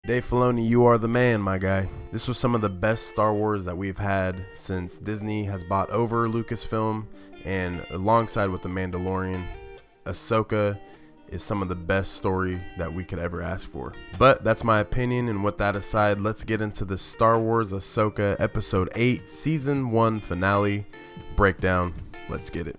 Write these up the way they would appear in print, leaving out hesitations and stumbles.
Dave Filoni, you are the man, my guy. This was some of the best Star Wars that we've had since Disney has bought over Lucasfilm, and alongside with The Mandalorian, Ahsoka is some of the best story that we could ever ask for. But that's my opinion, and with that aside, let's get into the Star Wars Ahsoka Episode 8 Season 1 finale breakdown. Let's get it.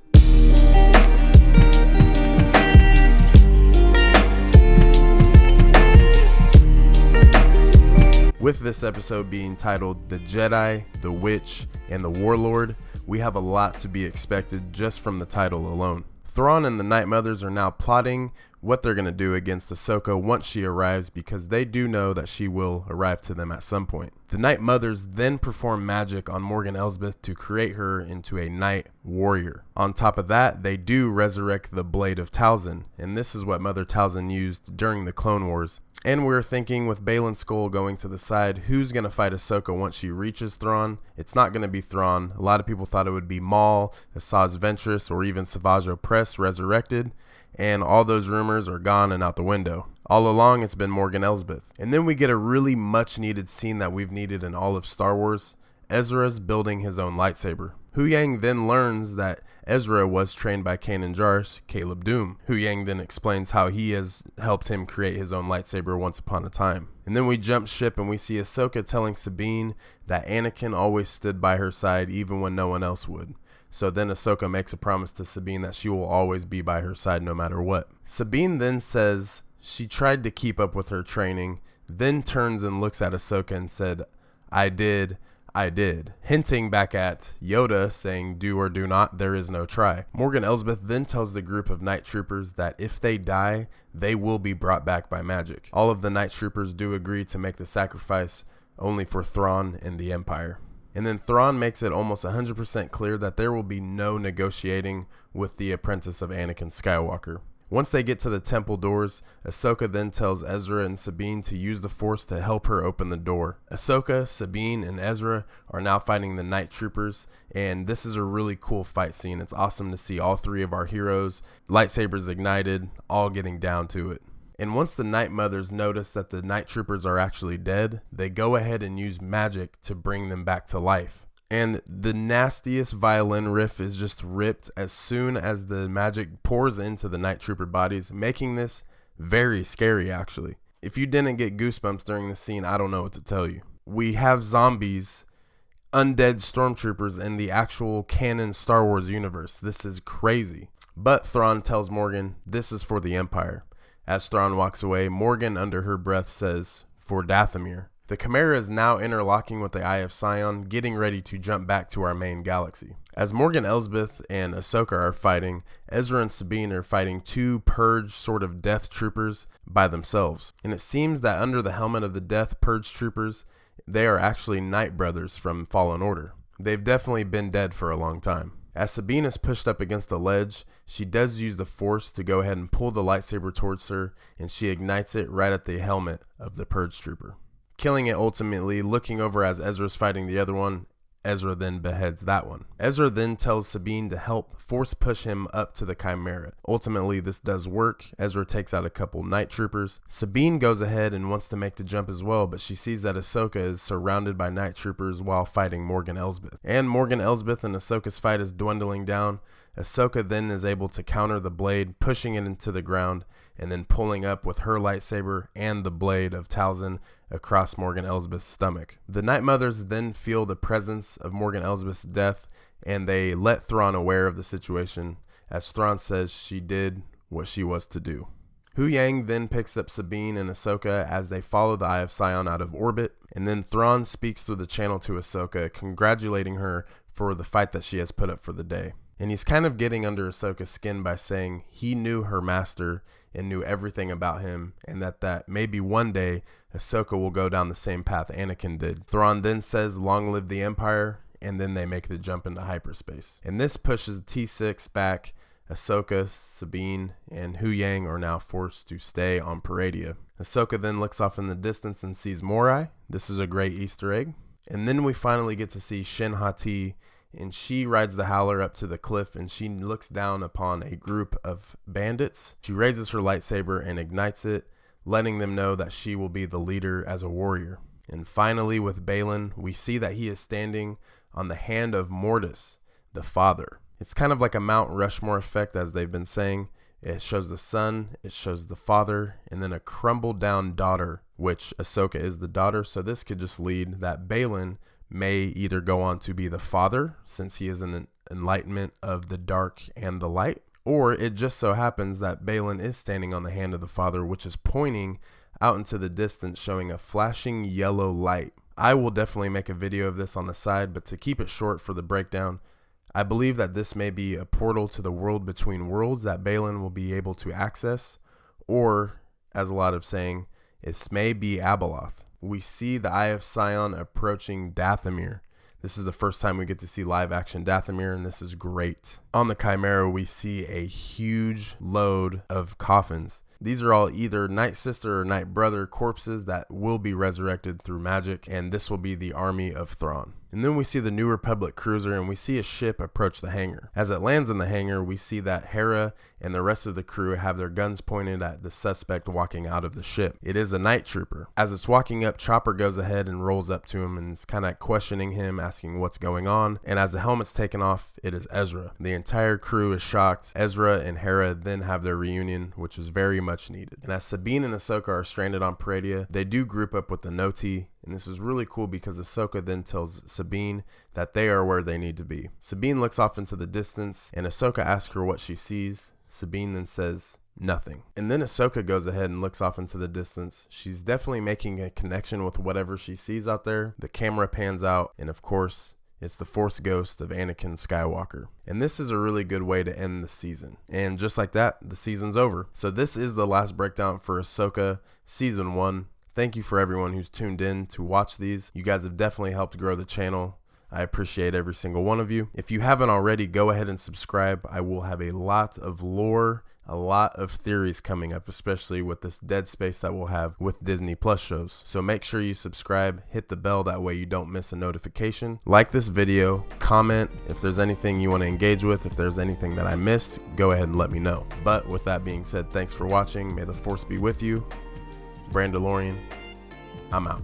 With this episode being titled The Jedi, the Witch, and the Warlord, we have a lot to be expected just from the title alone. Thrawn and the Night Mothers are now plotting what they're going to do against Ahsoka once she arrives, because they do know that she will arrive to them at some point. The Night Mothers then perform magic on Morgan Elsbeth to create her into a Night Warrior. On top of that, they do resurrect the Blade of Talzin, and this is what Mother Talzin used during the Clone Wars. And we're thinking with Baylan Skoll going to the side, who's going to fight Ahsoka once she reaches Thrawn? It's not going to be Thrawn. A lot of people thought it would be Maul, Asajj Ventress, or even Savage Opress resurrected. And all those rumors are gone and out the window. All along, it's been Morgan Elsbeth. And then we get a really much needed scene that we've needed in all of Star Wars. Ezra's building his own lightsaber. Huyang then learns that Ezra was trained by Kanan Jarrus, Caleb Doom. Huyang then explains how he has helped him create his own lightsaber once upon a time. And then we jump ship and we see Ahsoka telling Sabine that Anakin always stood by her side even when no one else would. So then Ahsoka makes a promise to Sabine that she will always be by her side no matter what. Sabine then says she tried to keep up with her training, then turns and looks at Ahsoka and said, I did, hinting back at Yoda saying do or do not, there is no try. Morgan Elsbeth then tells the group of night troopers that if they die, they will be brought back by magic. All of the night troopers do agree to make the sacrifice only for Thrawn and the Empire. And then Thrawn makes it almost 100% clear that there will be no negotiating with the apprentice of Anakin Skywalker. Once they get to the temple doors, Ahsoka then tells Ezra and Sabine to use the Force to help her open the door. Ahsoka, Sabine, and Ezra are now fighting the Night Troopers, and this is a really cool fight scene. It's awesome to see all three of our heroes, lightsabers ignited, all getting down to it. And once the Night Mothers notice that the Night Troopers are actually dead, they go ahead and use magic to bring them back to life. And the nastiest violin riff is just ripped as soon as the magic pours into the Night Trooper bodies, making this very scary actually. If you didn't get goosebumps during the scene, I don't know what to tell you. We have zombies, undead stormtroopers in the actual canon Star Wars universe. This is crazy. But Thrawn tells Morgan this is for the Empire. As Thrawn walks away, Morgan under her breath says, for Dathomir. The Chimera is now interlocking with the Eye of Sion, getting ready to jump back to our main galaxy. As Morgan Elsbeth and Ahsoka are fighting, Ezra and Sabine are fighting two Purge sort of Death Troopers by themselves. And it seems that under the helmet of the Death Purge Troopers, they are actually Night Brothers from Fallen Order. They've definitely been dead for a long time. As Sabine is pushed up against the ledge, she does use the Force to go ahead and pull the lightsaber towards her, and she ignites it right at the helmet of the Purge Trooper, killing it ultimately. Looking over as Ezra's fighting the other one, Ezra then beheads that one. Ezra then tells Sabine to help Force push him up to the Chimera. Ultimately, this does work. Ezra takes out a couple Night Troopers. Sabine goes ahead and wants to make the jump as well, but she sees that Ahsoka is surrounded by Night Troopers while fighting Morgan Elsbeth. And Morgan Elsbeth and Ahsoka's fight is dwindling down. Ahsoka then is able to counter the blade, pushing it into the ground, and then pulling up with her lightsaber and the blade of Talzin across Morgan Elsbeth's stomach. The Night Mothers then feel the presence of Morgan Elsbeth's death, and they let Thrawn aware of the situation, as Thrawn says she did what she was to do. Huyang then picks up Sabine and Ahsoka as they follow the Eye of Sion out of orbit, and then Thrawn speaks through the channel to Ahsoka, congratulating her for the fight that she has put up for the day. And he's kind of getting under Ahsoka's skin by saying he knew her master and knew everything about him, and that maybe one day Ahsoka will go down the same path Anakin did. Thrawn then says, long live the Empire, and then they make the jump into hyperspace. And this pushes T6 back. Ahsoka, Sabine, and Huyang are now forced to stay on Paradia. Ahsoka then looks off in the distance and sees Morai. This is a great Easter egg. And then we finally get to see Shin Hati, and she rides the Howler up to the cliff, and she looks down upon a group of bandits. She raises her lightsaber and ignites it, letting them know that she will be the leader as a warrior. And finally, with Balin, we see that he is standing on the hand of Mortis, the father. It's kind of like a Mount Rushmore effect, as they've been saying. It shows the son, it shows the father, and then a crumbled down daughter, which Ahsoka is the daughter. So this could just lead that Balin may either go on to be the father, since he is an enlightenment of the dark and the light, or it just so happens that Balin is standing on the hand of the father, which is pointing out into the distance, showing a flashing yellow light. I will definitely make a video of this on the side, but to keep it short for the breakdown, I believe that this may be a portal to the world between worlds that Balin will be able to access, or, as a lot of saying, it may be Abeloth. We see the Eye of Sion approaching Dathomir. This is the first time we get to see live action Dathomir, and this is great. On the Chimera, we see a huge load of coffins. These are all either Night Sister or Night Brother corpses that will be resurrected through magic, and this will be the army of Thrawn. And then we see the New Republic cruiser, and we see a ship approach the hangar. As it lands in the hangar, we see that Hera and the rest of the crew have their guns pointed at the suspect walking out of the ship. It is a Nighttrooper. As it's walking up, Chopper goes ahead and rolls up to him and is kind of questioning him, asking what's going on. And as the helmet's taken off, it is Ezra. The entire crew is shocked. Ezra and Hera then have their reunion, which is very much needed. And as Sabine and Ahsoka are stranded on Peridea, they do group up with the Noti. And this is really cool because Ahsoka then tells Sabine that they are where they need to be. Sabine looks off into the distance, and Ahsoka asks her what she sees. Sabine then says nothing. And then Ahsoka goes ahead and looks off into the distance. She's definitely making a connection with whatever she sees out there. The camera pans out, and of course, it's the Force ghost of Anakin Skywalker. And this is a really good way to end the season. And just like that, the season's over. So this is the last breakdown for Ahsoka Season 1. Thank you for everyone who's tuned in to watch these. You guys have definitely helped grow the channel. I appreciate every single one of you. If you haven't already, go ahead and subscribe. I will have a lot of lore, a lot of theories coming up, especially with this dead space that we'll have with Disney Plus shows. So make sure you subscribe, hit the bell, that way you don't miss a notification. Like this video, comment if there's anything you want to engage with. If there's anything that I missed, go ahead and let me know. But with that being said, thanks for watching. May the Force be with you. Brandalorian, I'm out.